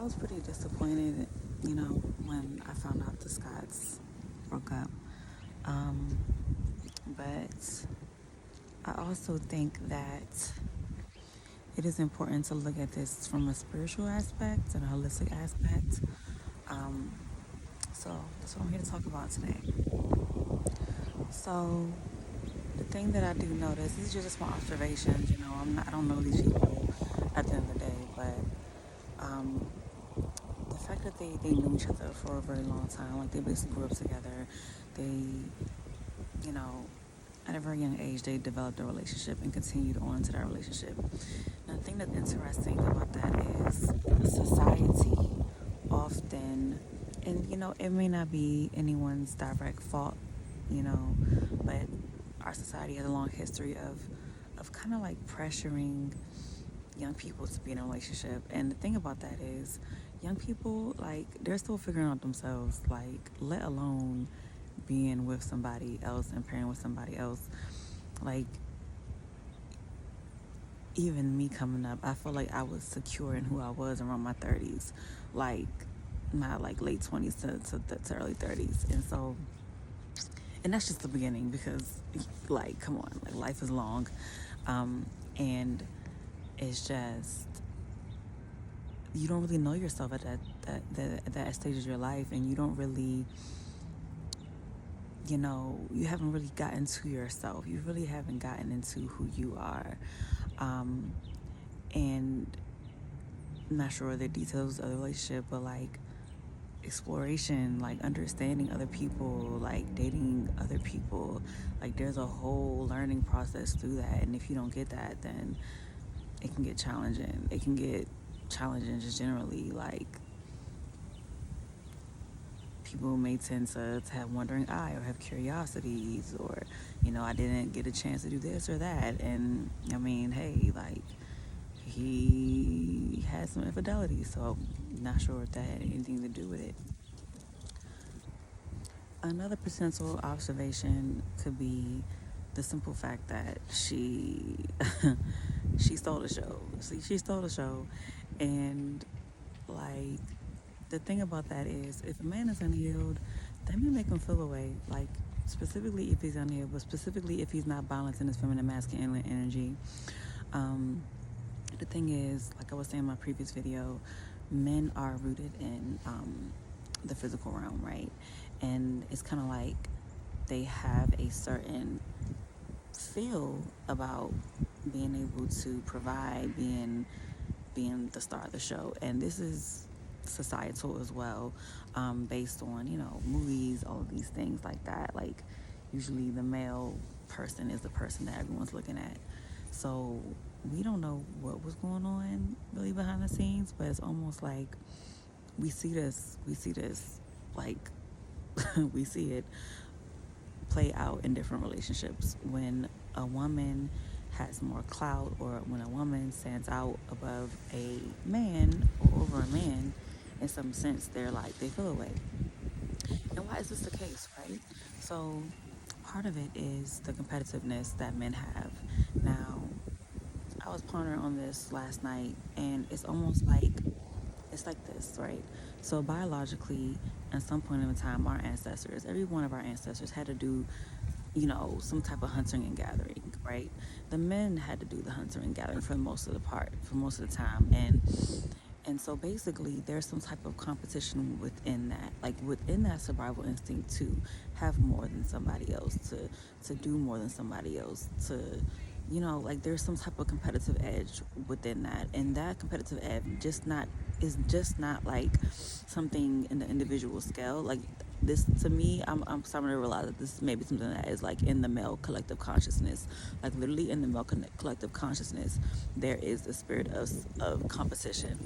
I was pretty disappointed, when I found out the Scotts broke up. Um, but I also think that it is important to look at this from a spiritual aspect and a holistic aspect. Um, so that's what I'm here to talk about today. So the thing that I do notice, these are just my observations. I don't know these people at the end of the day, but um, the fact that they knew each other for a very long time, like they basically grew up together, they, you know, at a very young age, they developed a relationship and continued on to that relationship. Now, the thing that's interesting about that is society often, and it may not be anyone's direct fault, but our society has a long history of kind of like pressuring young people to be in a relationship. And the thing about that is, young people, like, they're still figuring out themselves, like, let alone being with somebody else and pairing with somebody else. Like, even me coming up, I feel like I was secure in who I was around my 30s, like my like late 20s to early 30s. And that's just the beginning, because like, come on, like, life is long. And it's just, you don't really know yourself at that stage of your life, and you don't really, you haven't really gotten to yourself. You really haven't gotten into who you are. And I'm not sure the details of the relationship, but like exploration, like understanding other people, like dating other people, like there's a whole learning process through that. And if you don't get that, then it can get challenging. It can get challenging just generally. Like, people may tend to have wandering eye or have curiosities, or I didn't get a chance to do this or that. And I mean, hey, like, he had some infidelity, so I'm not sure if that had anything to do with it. Another potential observation could be the simple fact that she she stole the show. See, she stole the show. And like, the thing about that is, if a man is unhealed, that may make him feel away. Like, specifically if he's unhealed, but specifically if he's not balancing his feminine masculine energy. The thing is, like I was saying in my previous video, men are rooted in the physical realm, right? And it's kind of like they have a certain feel about being able to provide, being the star of the show. And this is societal as well, based on movies, all of these things like that. Like, usually the male person is the person that everyone's looking at. So we don't know what was going on really behind the scenes, but it's almost like we see this like we see it play out in different relationships. When a woman has more clout, or when a woman stands out above a man or over a man, in some sense, they feel away. And why is this the case, right? So part of it is the competitiveness that men have. Now, I was pondering on this last night, and it's almost like, it's like this, right? So biologically, at some point in time, our ancestors, every one of our ancestors had to do, some type of hunting and gathering, right? The men had to do the hunting and gathering for most of the time. And so basically, there's some type of competition within that, like within that survival instinct, to have more than somebody else, to do more than somebody else, to, like, there's some type of competitive edge within that. And that competitive edge is just not like something in the individual scale. Like, this, to me, I'm starting to realize that this may be something that is like in the male collective consciousness. Like, literally in the male collective consciousness, there is the spirit of competition.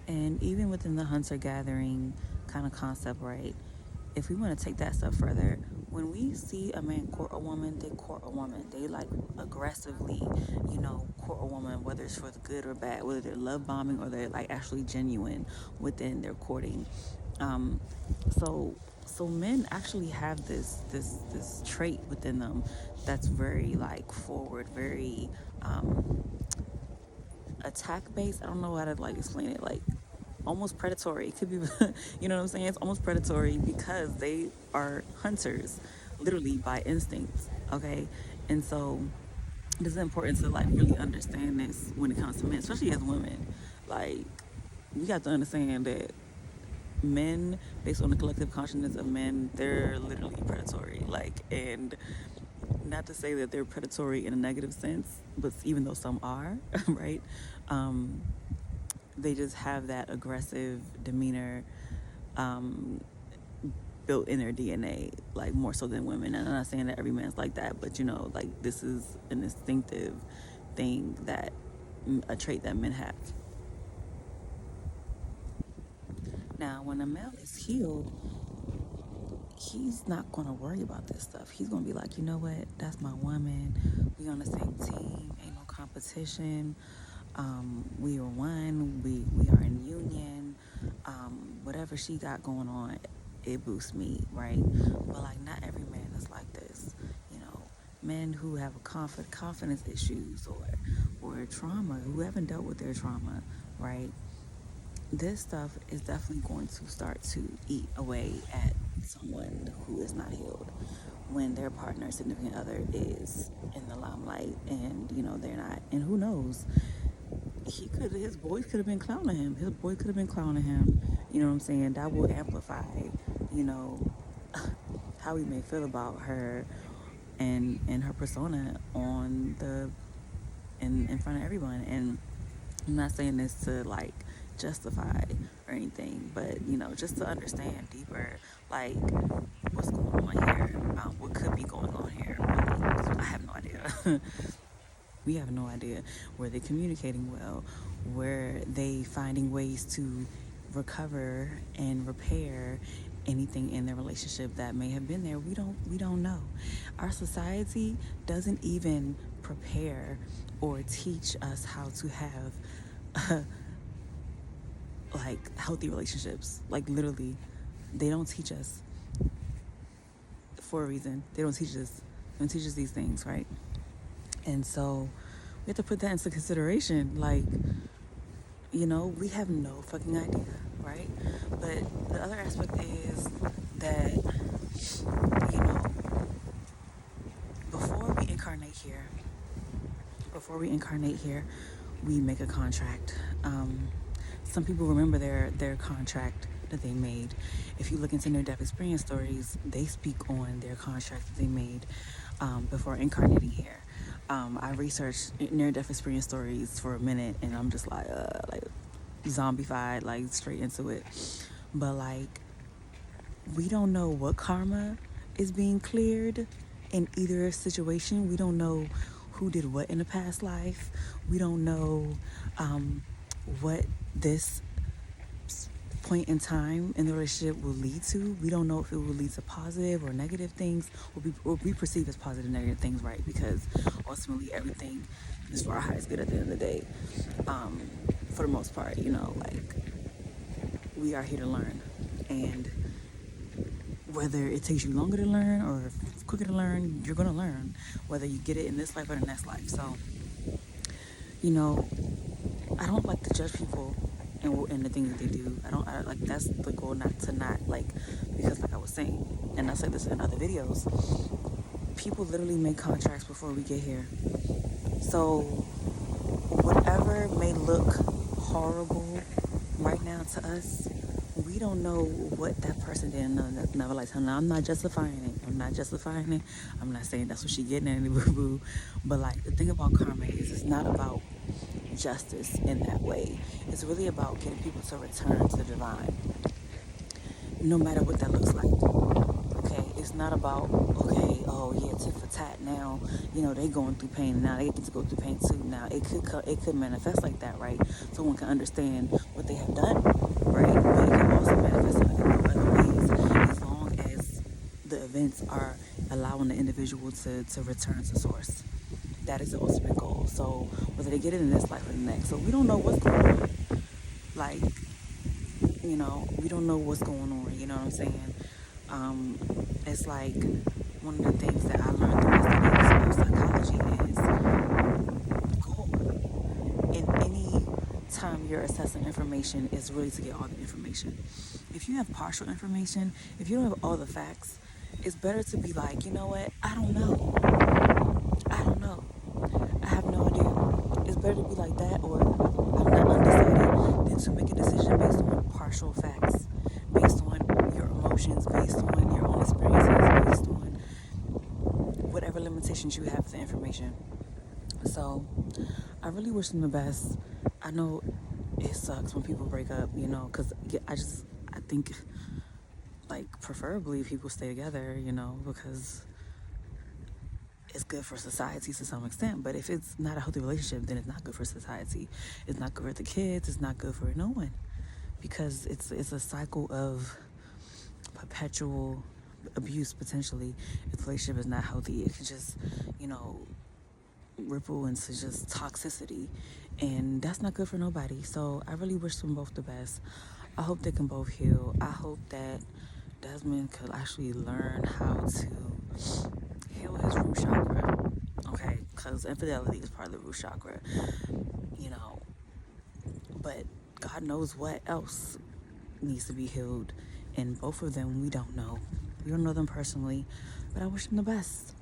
And even within the hunter-gathering kind of concept, right? If we want to take that step further, when we see a man court a woman, they court a woman. They, like, aggressively, court a woman, whether it's for the good or bad, whether they're love bombing or they're, like, actually genuine within their courting. So men actually have this trait within them that's very, like, forward, very attack based. I don't know how to like explain it. Like almost predatory. It could be, you know what I'm saying? It's almost predatory because they are hunters, literally by instincts. Okay, and so it is important to like really understand this when it comes to men, especially as women. Like we got to understand that men, based on the collective consciousness of men, they're literally predatory. Like, and not to say that they're predatory in a negative sense, but even though some are, right? Um, they just have that aggressive demeanor built in their DNA, like more so than women. And I'm not saying that every man's like that, but you know, like this is an instinctive thing that a trait that men have. Now, when a male is healed, he's not going to worry about this stuff. He's going to be like, you know what? That's my woman. We on the same team. Ain't no competition. We are one. We are in union. Whatever she got going on, it boosts me, right? But like, not every man is like this. You know, men who have confidence issues or trauma, who haven't dealt with their trauma, right? This stuff is definitely going to start to eat away at someone who is not healed when their partner, significant other, is in the limelight and you know they're not. And who knows, his boys could have been clowning him. His boy could have been clowning him. You know what I'm saying? That will amplify, you know, how he may feel about her and her persona on the in front of everyone. And I'm not saying this to like justify or anything, but you know, just to understand deeper, like what's going on here, what could be going on here. Really, I have no idea. We have no idea. Were they communicating well? Were they finding ways to recover and repair anything in their relationship that may have been there? We don't know. Our society doesn't even prepare or teach us how to have like healthy relationships. Like literally, they don't teach us for a reason. They don't teach us. They don't teach us these things, right? And so we have to put that into consideration. Like, you know, we have no fucking idea, right? But the other aspect is that, you know, before we incarnate here, we make a contract. Some people remember their contract that they made. If you look into near-death experience stories, they speak on their contract that they made before incarnating here. I researched near-death experience stories for a minute, and I'm just like zombified, like straight into it. But like, we don't know what karma is being cleared in either situation. We don't know who did what in a past life. We don't know what this point in time in the relationship will lead to. We don't know if it will lead to positive or negative things, or we perceive as positive and negative things, right? Because ultimately everything is for our highest good at the end of the day. For the most part, you know, like, we are here to learn. And whether it takes you longer to learn or quicker to learn, you're going to learn, whether you get it in this life or the next life. So, you know, I don't like to judge people and the things that they do. I like, that's the goal, not, like, because like I was saying, and I said this in other videos, people literally make contracts before we get here. So whatever may look horrible right now to us, we don't know what that person did in another lifetime. Now, I'm not justifying it. I'm not saying that's what she getting at, any boo-boo. But like, the thing about karma is it's not about justice in that way. It's really about getting people to return to the divine, no matter what that looks like. Okay, it's not about, okay, oh yeah, tit for tat. Now, you know, they going through pain. Now they get to go through pain too. Now it could manifest like that, right? So one can understand what they have done, right? But it can also manifest in other ways, as long as the events are allowing the individual to return to source. That is the ultimate goal. So whether they get it in this life or the next. So we don't know what's going on. Like, you know, we don't know what's going on. You know what I'm saying? It's like, one of the things that I learned through my studies of psychology is, in any time you're assessing information is really to get all the information. If you have partial information, if you don't have all the facts, it's better to be like, you know what, I don't know. I don't know. I have no idea. It's better to be like that, or I'm not undecided, than to make a decision based on partial facts, based on your emotions, based on your own experiences, based on whatever limitations you have with the information. So I really wish them the best. I know it sucks when people break up, because I think, like, preferably people stay together, because it's good for society to some extent. But if it's not a healthy relationship, then it's not good for society. It's not good for the kids. It's not good for no one, because it's a cycle of perpetual abuse potentially. If the relationship is not healthy, it can just, ripple into just toxicity, and that's not good for nobody. So I really wish them both the best. I hope they can both heal. I hope that Desmond could actually learn how to heal his root chakra, okay, because infidelity is part of the root chakra, but God knows what else needs to be healed, and both of them we don't know them personally, but I wish them the best.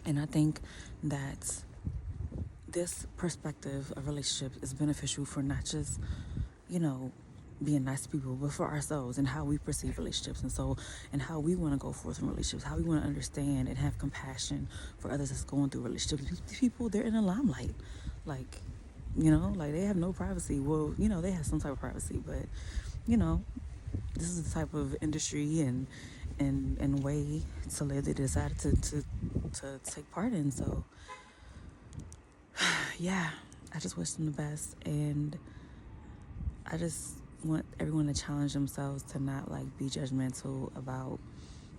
And I think that this perspective of relationships is beneficial for not just, being nice to people, but for ourselves and how we perceive relationships, and how we want to go forth in relationships, how we want to understand and have compassion for others that's going through relationships. These people, they're in the limelight, like they have no privacy. Well, they have some type of privacy, but this is the type of industry and way to live they decided to take part in. So yeah, I just wish them the best, and I just want everyone to challenge themselves to not be judgmental about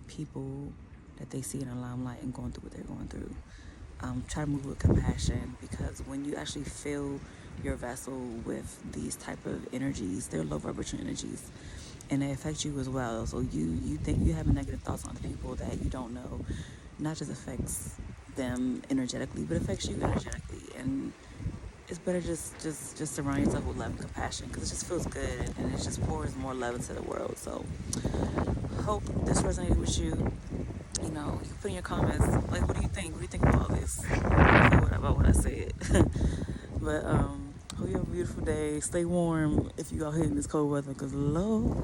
people that they see in the limelight and going through what they're going through. Try to move with compassion, because when you actually fill your vessel with these type of energies, they're low vibrational energies, and they affect you as well. So you think you have negative thoughts on the people that you don't know, not just affects them energetically, but affects you energetically. And it's better just surround yourself with love and compassion, because it just feels good, and it just pours more love into the world. So hope this resonated with you. You can put in your comments, what do you think? What do you think about all this? About what I said? But hope you have a beautiful day. Stay warm if you out here in this cold weather, because Lord.